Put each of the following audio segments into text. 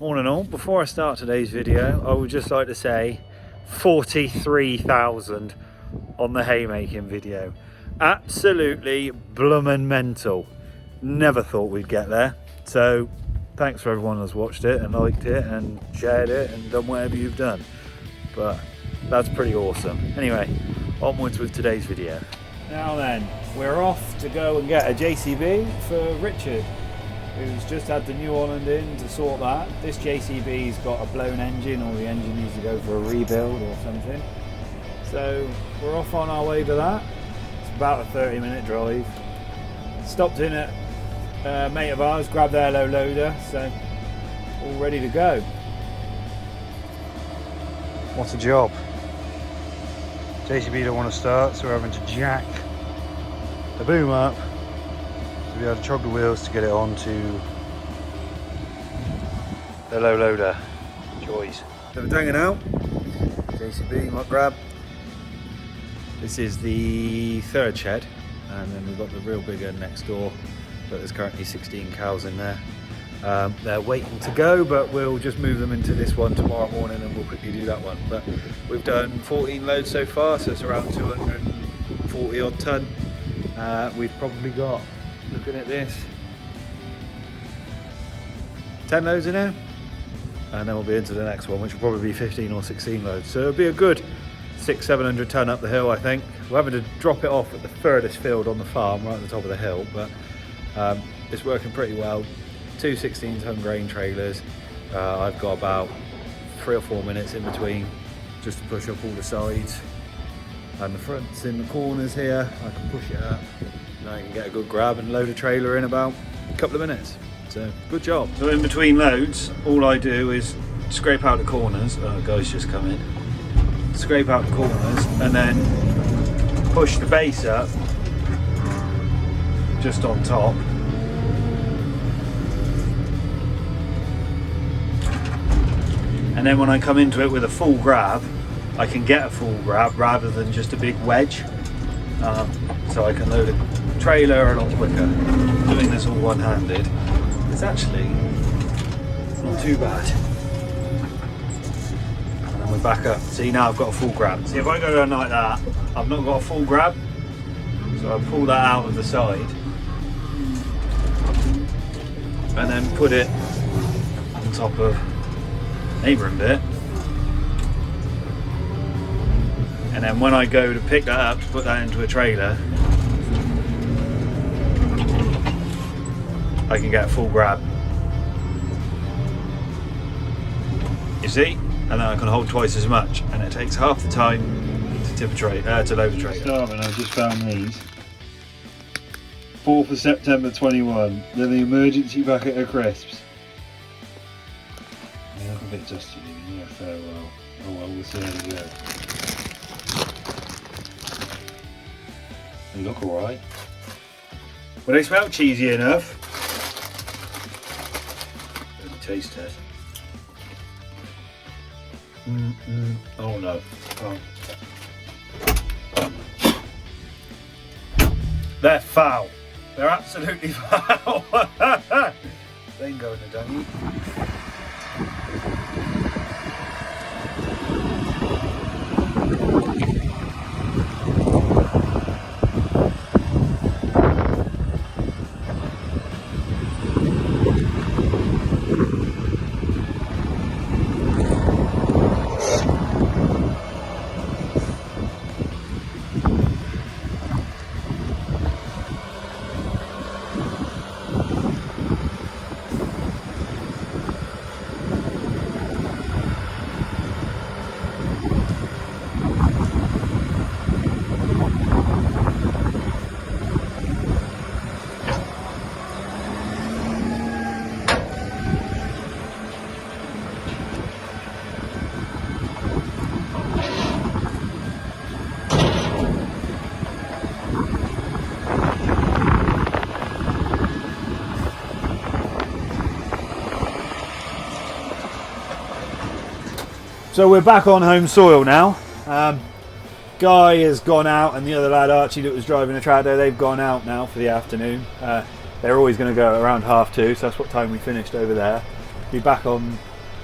All in all, before I start today's video, I would just like to say 43,000 on the haymaking video. Absolutely bloomin' mental. Never thought we'd get there. So thanks for everyone who's watched it and liked it and shared it and done whatever you've done. But that's pretty awesome. Anyway, onwards with today's video. Now then, we're off to go and get a JCB for Richard, who's just had the New Holland in to sort that. This JCB's got a blown engine, or the engine needs to go for a rebuild or something. So we're off on our way to that. It's about a 30-minute drive. Stopped in at a mate of ours, grabbed their low loader, so all ready to go. What a job. JCB don't want to start, so we're having to jack the boom up to be able to chog the wheels to get it onto the low loader. Joys. So we're danging out. JCB, Muck grab. This is the third shed, and then we've got the real big one next door, but there's currently 16 cows in there. They're waiting to go, but we'll just move them into this one tomorrow morning and we'll quickly do that one. But we've done 14 loads so far, so it's around 240 odd ton. We've probably got, looking at this, 10 loads in there, and then we'll be into the next one, which will probably be 15 or 16 loads. So it'll be a good 600-700 ton up the hill, I think. We're having to drop it off at the furthest field on the farm, right at the top of the hill, but it's working pretty well. Two 16-ton grain trailers. I've got about 3 or 4 minutes in between just to push up all the sides, and the fronts in the corners here I can push it up and I can get a good grab and load a trailer in about a couple of minutes. So good job. So in between loads, all I do is scrape out the corners. Guys just come in. Scrape out the corners and then push the base up just on top. And then when I come into it with a full grab, I can get a full grab rather than just a big wedge. So I can load a trailer a lot quicker. Doing this all one-handed, it's actually not too bad. And then we're back up. See, now I've got a full grab. See, if I go down like that, I've not got a full grab. So I pull that out of the side and then put it on top of neighbouring bit, and then when I go to pick that up to put that into a trailer, I can get a full grab. You see? And then I can hold twice as much, and it takes half the time to tip a to load a trailer. And I've just found these. 4th of September 21. They're the emergency bucket of crisps. They look a bit dusty, yeah, farewell. Oh well, we'll see how they go. They look alright. Well, they smell cheesy enough. Let me taste it. Oh no. Oh. They're foul. They're absolutely foul. They can go in the dungy. So we're back on home soil now. Guy has gone out, and the other lad Archie that was driving the tractor, they've gone out now for the afternoon. They're always going to go around 2:30, so that's what time we finished over there. Be back on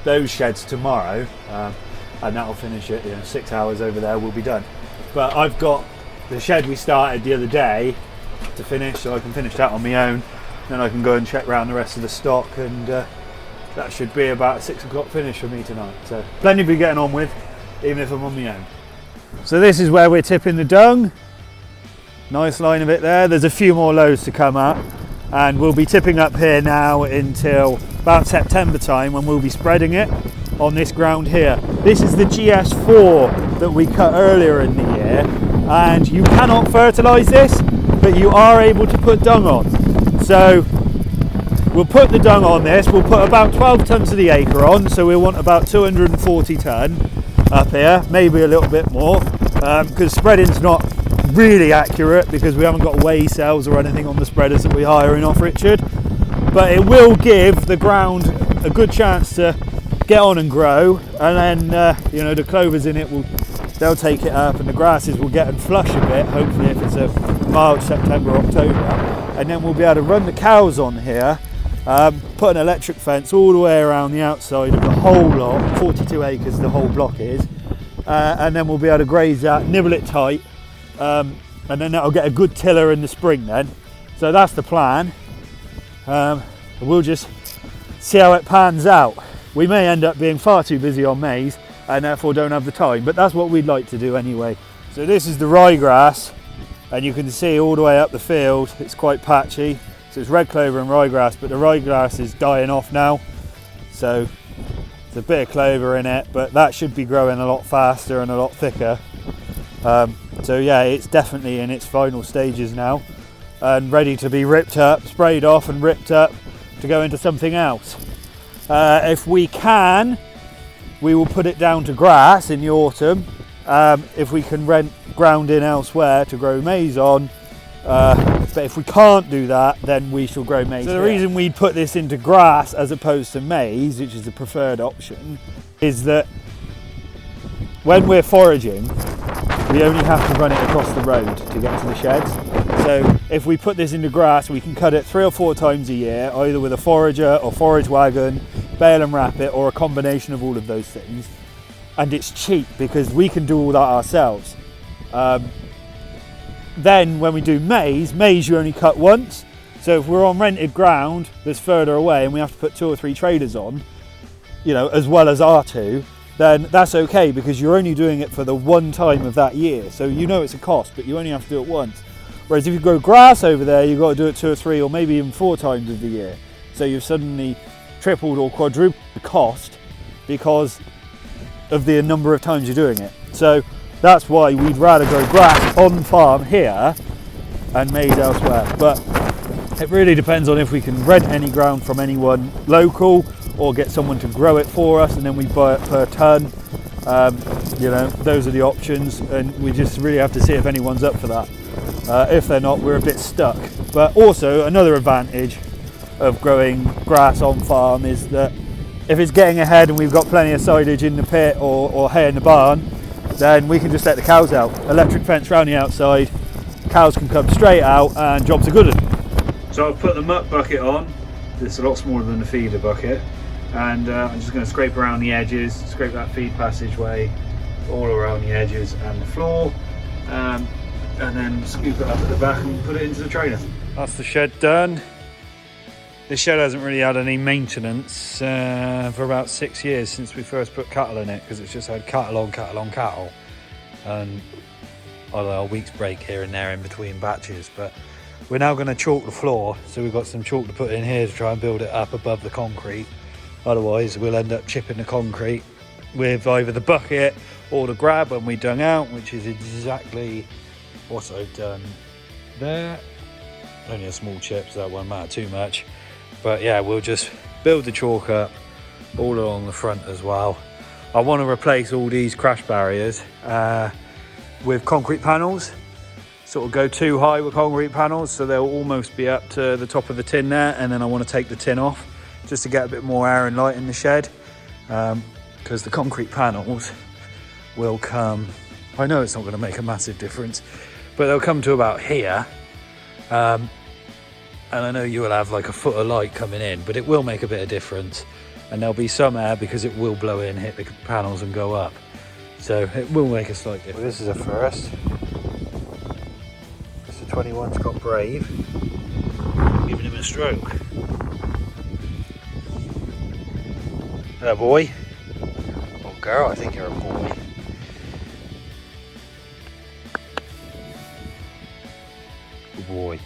those sheds tomorrow, and that'll finish it. 6 hours over there, we'll be done. But I've got the shed we started the other day to finish, so I can finish that on my own. Then I can go and check around the rest of the stock, and that should be about a 6 o'clock finish for me tonight. So plenty to be getting on with, even if I'm on my own. So this is where we're tipping the dung. Nice line of it there. There's a few more loads to come up, and we'll be tipping up here now until about September time, when we'll be spreading it on this ground here. This is the GS4 that we cut earlier in the year, and you cannot fertilise this, but you are able to put dung on. So we'll put the dung on this. We'll put about 12 tonnes of the acre on, so we want about 240 tonne up here, maybe a little bit more, because spreading's not really accurate because we haven't got weigh cells or anything on the spreaders that we hire in off Richard, but it will give the ground a good chance to get on and grow, and then the clovers in it they'll take it up, and the grasses will get and flush a bit, hopefully, if it's a mild September, October, and then we'll be able to run the cows on here, put an electric fence all the way around the outside of the whole lot, 42 acres the whole block is, and then we'll be able to graze that, nibble it tight, and then that'll get a good tiller in the spring then. So that's the plan. We'll just see how it pans out. We may end up being far too busy on maize and therefore don't have the time, but that's what we'd like to do anyway. So this is the ryegrass, and you can see all the way up the field it's quite patchy. So it's red clover and ryegrass, but the ryegrass is dying off now, so there's a bit of clover in it, but that should be growing a lot faster and a lot thicker. So yeah, it's definitely in its final stages now and ready to be ripped up, sprayed off and ripped up to go into something else. If we can, we will put it down to grass in the autumn. If we can rent ground in elsewhere to grow maize on, but if we can't do that, then we shall grow maize. So the reason we'd put this into grass as opposed to maize, which is the preferred option, is that when we're foraging, we only have to run it across the road to get to the sheds. So if we put this into grass, we can cut it 3 or 4 times a year, either with a forager or forage wagon, bale and wrap it, or a combination of all of those things. And it's cheap because we can do all that ourselves. Then when we do maize you only cut once. So if we're on rented ground that's further away and we have to put 2 or 3 traders on, as well as our 2, then that's okay because you're only doing it for the one time of that year. So it's a cost, but you only have to do it once. Whereas if you grow grass over there, you've got to do it 2 or 3 or maybe even 4 times of the year. So you've suddenly tripled or quadrupled the cost because of the number of times you're doing it. So that's why we'd rather grow grass on farm here and maize elsewhere. But it really depends on if we can rent any ground from anyone local or get someone to grow it for us and then we buy it per tonne. Those are the options, and we just really have to see if anyone's up for that. If they're not, we're a bit stuck. But also another advantage of growing grass on farm is that if it's getting ahead and we've got plenty of silage in the pit or hay in the barn, then we can just let the cows out. Electric fence around the outside, cows can come straight out and jobs are good. So I've put the muck bucket on. It's a lot smaller than the feeder bucket, and I'm just going to scrape around the edges, scrape that feed passageway all around the edges and the floor, and then scoop it up at the back and put it into the trailer. That's the shed done. This shed hasn't really had any maintenance for about 6 years since we first put cattle in it, because it's just had cattle on cattle, and a week's break here and there in between batches. But we're now going to chalk the floor, so we've got some chalk to put in here to try and build it up above the concrete. Otherwise we'll end up chipping the concrete with either the bucket or the grab when we dung out, which is exactly what I've done there. Only a small chip, so that won't matter too much. But yeah, we'll just build the chalk up all along the front as well. I want to replace all these crash barriers with concrete panels. Sort of go too high with concrete panels, so they'll almost be up to the top of the tin there, and then I want to take the tin off just to get a bit more air and light in the shed, because the concrete panels will come, I know it's not going to make a massive difference, but they'll come to about here, and I know you will have like a foot of light coming in, but it will make a bit of difference. and there'll be some air because it will blow in, hit the panels and go up. So it will make a slight difference. Well, this is a first. Mr. 21's got brave. Giving him a stroke. Hello, boy. Or girl, I think you're a boy. Good boy.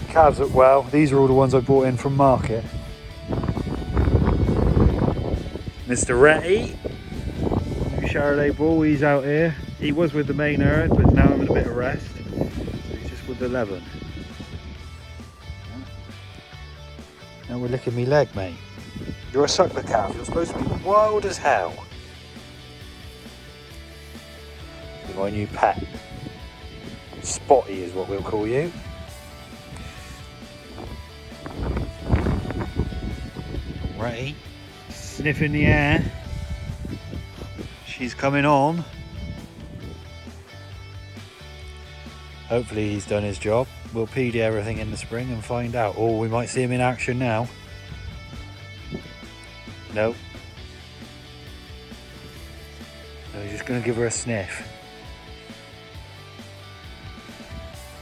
Calves look well. These are all the ones I brought in from market. Mr. Retty, new Chardonnay bull, he's out here. He was with the main herd, but now I'm in a bit of rest. So he's just with the 11. Now we're licking me leg, mate. You're a suckler calf. You're supposed to be wild as hell. You're my new pet. Spotty is what we'll call you. Right. Sniffing the air. She's coming on. Hopefully he's done his job. We'll PD everything in the spring and find out. Or we might see him in action now. No. No, he's just going to give her a sniff.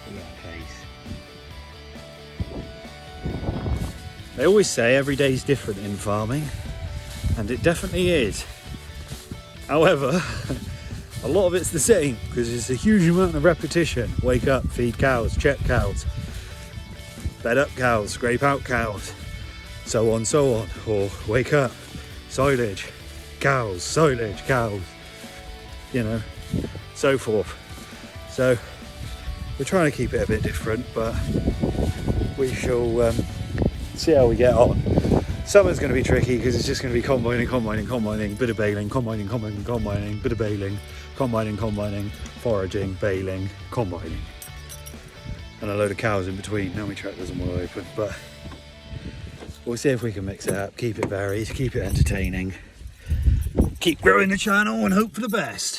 Look at that face. They always say every day's different in farming, and it definitely is. However, a lot of it's the same because it's a huge amount of repetition. Wake up, feed cows, check cows, bed up cows, scrape out cows, so on, or wake up, silage, cows, you know, so forth. So we're trying to keep it a bit different, but we shall see how we get on. Summer's going to be tricky because it's just going to be combining, bit of baling, combining, bit of baling, combining, foraging, baling, combining, and a load of cows in between. Now my track doesn't want to open, but we'll see if we can mix it up, keep it varied, keep it entertaining, keep growing the channel and hope for the best.